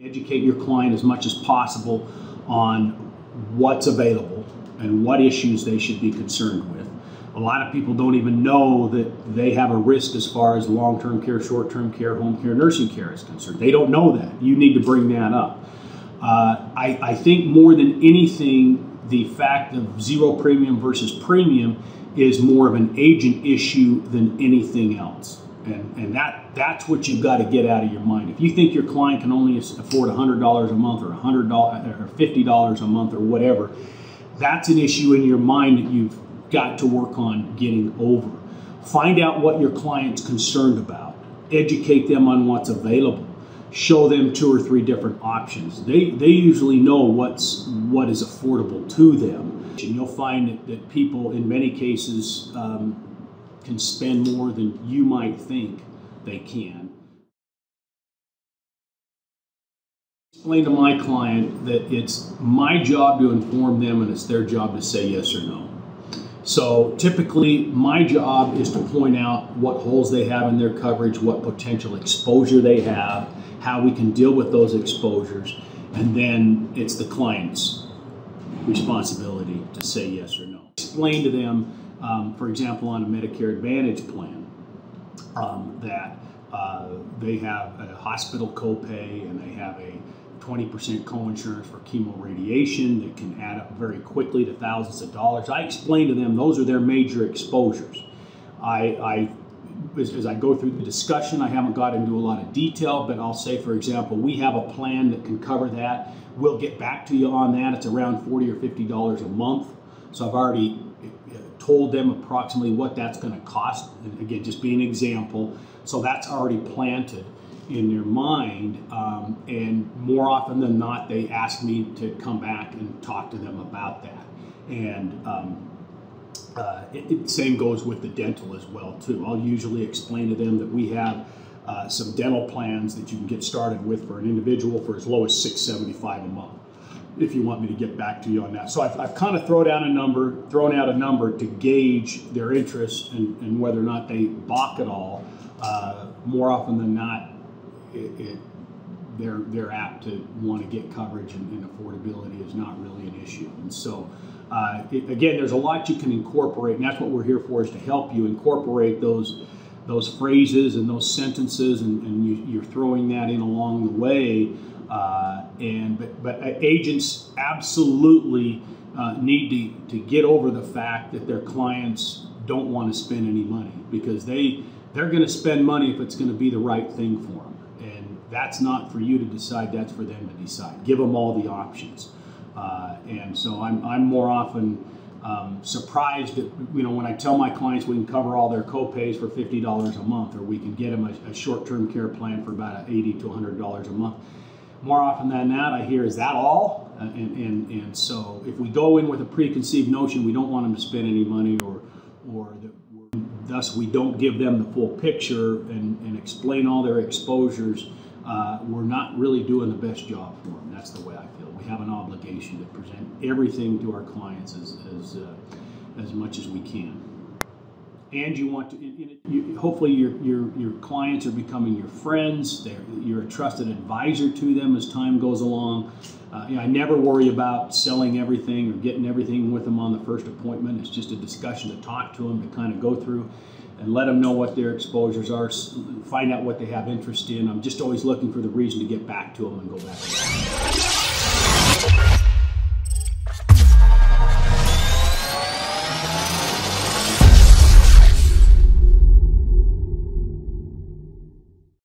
Educate your client as much as possible on what's available and what issues they should be concerned with. A lot of people don't even know that they have a risk as far as long-term care, short-term care, home care, nursing care is concerned. They don't know that. You need to bring that up. I think more than anything, the fact of zero premium versus premium is more of an agent issue than anything else. And that's what you've got to get out of your mind. If you think your client can only afford $100 a month or $100 or $50 a month or whatever, that's an issue in your mind that you've got to work on getting over. Find out what your client's concerned about. Educate them on what's available. Show them 2 or 3 different options. They usually know what is affordable to them. And you'll find that people in many cases can spend more than you might think they can. Explain to my client that it's my job to inform them and it's their job to say yes or no. So typically my job is to point out what holes they have in their coverage, what potential exposure they have, how we can deal with those exposures, and then it's the client's responsibility to say yes or no. Explain to them, for example, on a Medicare Advantage plan, that they have a hospital copay and they have a 20% coinsurance for chemoradiation that can add up very quickly to thousands of dollars. I explain to them those are their major exposures. As I go through the discussion, I haven't got into a lot of detail, but I'll say, for example, we have a plan that can cover that. We'll get back to you on that. It's around $40 or $50 a month. So I've already told them approximately what that's going to cost. And again, just be an example. So that's already planted in their mind, and more often than not, they ask me to come back and talk to them about that. And same goes with the dental as well too. I'll usually explain to them that we have some dental plans that you can get started with for an individual for as low as $675 a month, if you want me to get back to you on that. So I've kind of thrown out a number to gauge their interest and whether or not they balk at all. More often than not, they're apt to want to get coverage, and affordability is not really an issue. And so, again, there's a lot you can incorporate, and that's what we're here for, is to help you incorporate those phrases and those sentences, and you're throwing that in along the way. But agents absolutely need to get over the fact that their clients don't want to spend any money, because they're going to spend money if it's going to be the right thing for them. And that's not for you to decide, that's for them to decide. Give them all the options. And so I'm more often surprised that, when I tell my clients we can cover all their co-pays for $50 a month, or we can get them a short-term care plan for about $80 to $100 a month. More often than that, I hear, is that all? And so if we go in with a preconceived notion we don't want them to spend any money, or thus we don't give them the full picture and explain all their exposures, we're not really doing the best job for them. That's the way I feel. We have an obligation to present everything to our clients as much as we can. And you want to, hopefully your clients are becoming your friends. You're a trusted advisor to them as time goes along. I never worry about selling everything or getting everything with them on the first appointment. It's just a discussion to talk to them, to kind of go through and let them know what their exposures are, find out what they have interest in. I'm just always looking for the reason to get back to them and go back.